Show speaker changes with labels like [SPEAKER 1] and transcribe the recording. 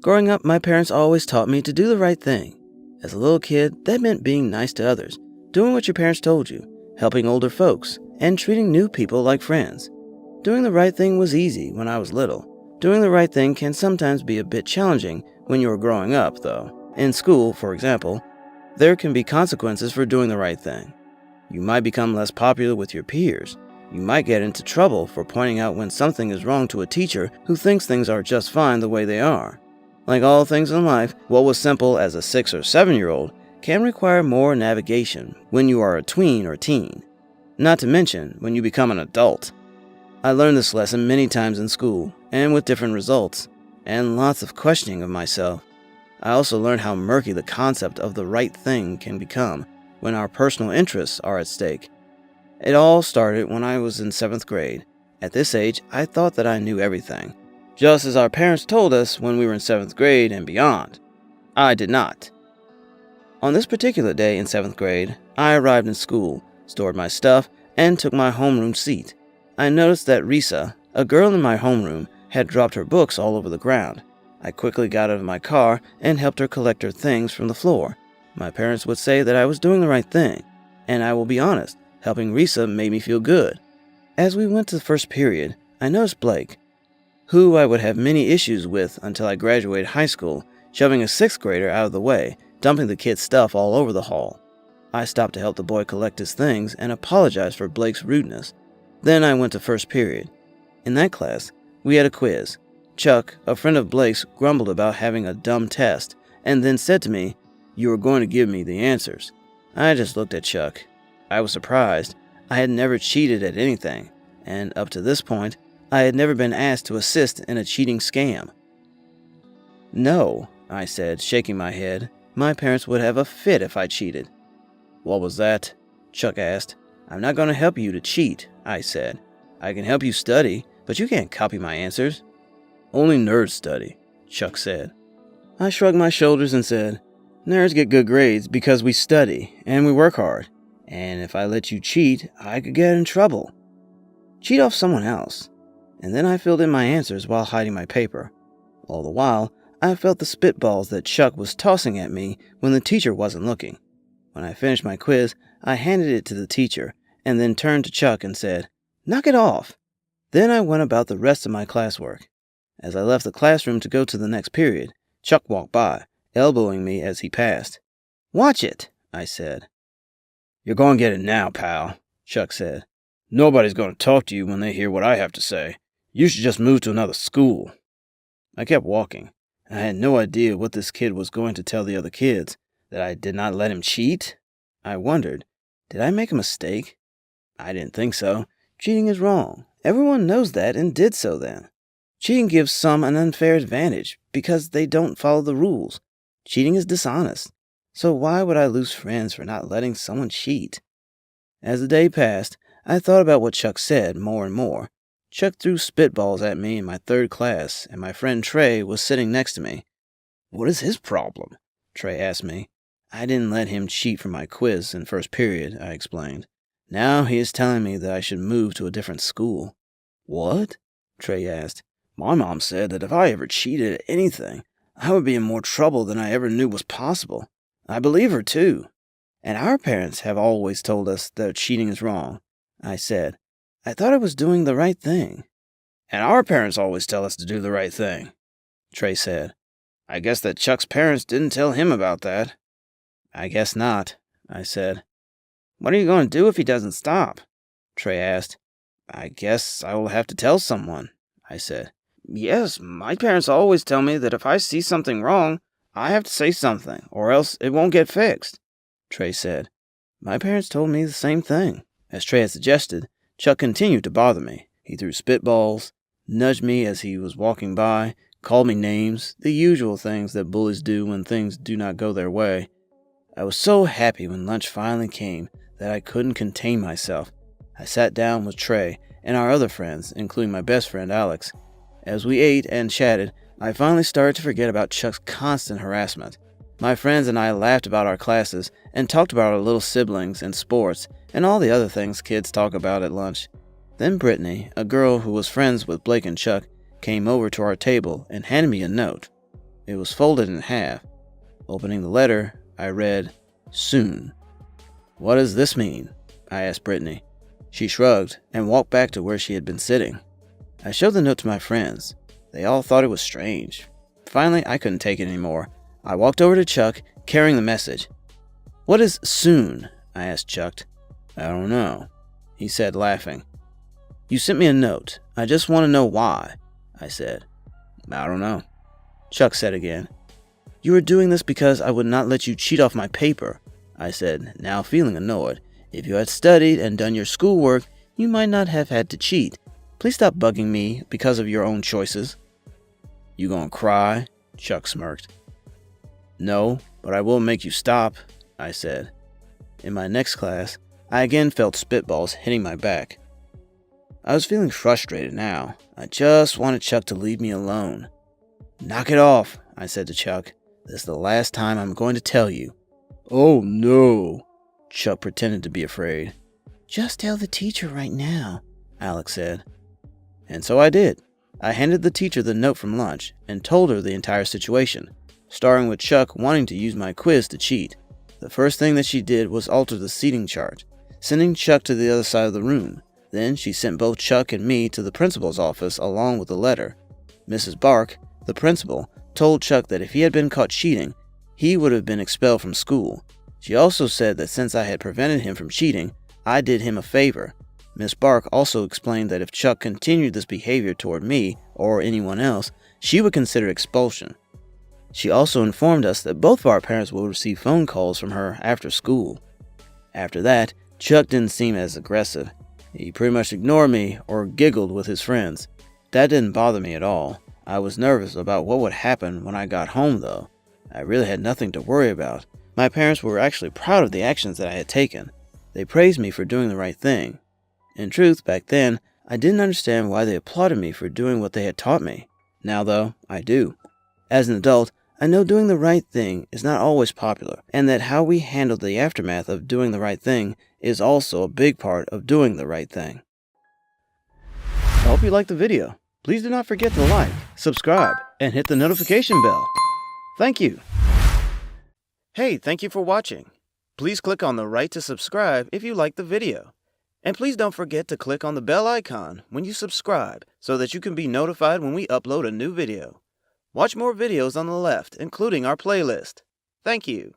[SPEAKER 1] Growing up, my parents always taught me to do the right thing. As a little kid, that meant being nice to others, doing what your parents told you, helping older folks, and treating new people like friends. Doing the right thing was easy when I was little. Doing the right thing can sometimes be a bit challenging when you are growing up, though. In school, for example, there can be consequences for doing the right thing. You might become less popular with your peers. You might get into trouble for pointing out when something is wrong to a teacher who thinks things are just fine the way they are. Like all things in life, what was simple as a 6 or 7-year-old can require more navigation when you are a tween or teen. Not to mention when you become an adult. I learned this lesson many times in school, and with different results, and lots of questioning of myself. I also learned how murky the concept of the right thing can become when our personal interests are at stake. It all started when I was in 7th grade. At this age, I thought that I knew everything, just as our parents told us when we were in 7th grade and beyond. I did not. On this particular day in 7th grade, I arrived in school, stored my stuff, and took my homeroom seat. I noticed that Risa, a girl in my homeroom, had dropped her books all over the ground. I quickly got out of my car and helped her collect her things from the floor. My parents would say that I was doing the right thing, and I will be honest, helping Risa made me feel good. As we went to the first period, I noticed Blake, who I would have many issues with until I graduated high school, shoving a 6th grader out of the way, dumping the kid's stuff all over the hall. I stopped to help the boy collect his things and apologized for Blake's rudeness. Then I went to first period. In that class, we had a quiz. Chuck, a friend of Blake's, grumbled about having a dumb test, and then said to me, "You are going to give me the answers." I just looked at Chuck. I was surprised. I had never cheated at anything, and up to this point, I had never been asked to assist in a cheating scam. "No," I said, shaking my head. "My parents would have a fit if I cheated." "What was that?" Chuck asked. "I'm not going to help you to cheat," I said. "I can help you study, but you can't copy my answers." "Only nerds study," Chuck said. I shrugged my shoulders and said, "Nerds get good grades because we study and we work hard. And if I let you cheat, I could get in trouble." "Cheat off someone else." And then I filled in my answers while hiding my paper. All the while, I felt the spitballs that Chuck was tossing at me when the teacher wasn't looking. When I finished my quiz, I handed it to the teacher and then turned to Chuck and said, "Knock it off." Then I went about the rest of my classwork. As I left the classroom to go to the next period, Chuck walked by, elbowing me as he passed. "Watch it," I said. "You're going to get it now, pal," Chuck said. "Nobody's going to talk to you when they hear what I have to say. You should just move to another school." I kept walking. I had no idea what this kid was going to tell the other kids, that I did not let him cheat. I wondered, did I make a mistake? I didn't think so. Cheating is wrong. Everyone knows that and did so then. Cheating gives some an unfair advantage because they don't follow the rules. Cheating is dishonest. So why would I lose friends for not letting someone cheat? As the day passed, I thought about what Chuck said more and more. Chuck threw spitballs at me in my 3rd class, and my friend Trey was sitting next to me. "What is his problem?" Trey asked me. "I didn't let him cheat for my quiz in first period," I explained. "Now he is telling me that I should move to a different school." "What?" Trey asked. "My mom said that if I ever cheated at anything, I would be in more trouble than I ever knew was possible. I believe her, too. And our parents have always told us that cheating is wrong," I said. "I thought I was doing the right thing." "And our parents always tell us to do the right thing," Trey said. "I guess that Chuck's parents didn't tell him about that." "I guess not," I said. "What are you going to do if he doesn't stop?" Trey asked. "I guess I will have to tell someone," I said. "Yes, my parents always tell me that if I see something wrong, I have to say something, or else it won't get fixed," Trey said. My parents told me the same thing. As Trey had suggested, Chuck continued to bother me. He threw spitballs, nudged me as he was walking by, called me names, the usual things that bullies do when things do not go their way. I was so happy when lunch finally came that I couldn't contain myself. I sat down with Trey and our other friends, including my best friend Alex. As we ate and chatted, I finally started to forget about Chuck's constant harassment. My friends and I laughed about our classes and talked about our little siblings and sports and all the other things kids talk about at lunch. Then Brittany, a girl who was friends with Blake and Chuck, came over to our table and handed me a note. It was folded in half. Opening the letter, I read, "Soon." "What does this mean?" I asked Brittany. She shrugged and walked back to where she had been sitting. I showed the note to my friends. They all thought it was strange. Finally, I couldn't take it anymore. I walked over to Chuck, carrying the message. "What is soon?" I asked Chuck. "I don't know," he said, laughing. "You sent me a note. I just want to know why," I said. "I don't know," Chuck said again. "You are doing this because I would not let you cheat off my paper," I said, now feeling annoyed. "If you had studied and done your schoolwork, you might not have had to cheat. Please stop bugging me because of your own choices." "You gonna cry?" Chuck smirked. "No, but I will make you stop," I said. In my next class, I again felt spitballs hitting my back. I was feeling frustrated now. I just wanted Chuck to leave me alone. "Knock it off," I said to Chuck. "This is the last time I'm going to tell you." "Oh no," Chuck pretended to be afraid. "Just tell the teacher right now," Alex said. And so I did. I handed the teacher the note from lunch and told her the entire situation, starting with Chuck wanting to use my quiz to cheat. The first thing that she did was alter the seating chart, sending Chuck to the other side of the room. Then she sent both Chuck and me to the principal's office along with the letter. Mrs. Bark, the principal, told Chuck that if he had been caught cheating, he would have been expelled from school. She also said that since I had prevented him from cheating, I did him a favor. Miss Bark also explained that if Chuck continued this behavior toward me or anyone else, she would consider expulsion. She also informed us that both of our parents would receive phone calls from her after school. After that, Chuck didn't seem as aggressive. He pretty much ignored me or giggled with his friends. That didn't bother me at all. I was nervous about what would happen when I got home, though. I really had nothing to worry about. My parents were actually proud of the actions that I had taken. They praised me for doing the right thing. In truth, back then, I didn't understand why they applauded me for doing what they had taught me. Now, though, I do. As an adult, I know doing the right thing is not always popular, and that how we handle the aftermath of doing the right thing is also a big part of doing the right thing. I hope you liked the video. Please do not forget to like, subscribe, and hit the notification bell. Thank you. Hey, thank you for watching. Please click on the right to subscribe if you liked the video. And please don't forget to click on the bell icon when you subscribe so that you can be notified when we upload a new video. Watch more videos on the left, including our playlist. Thank you.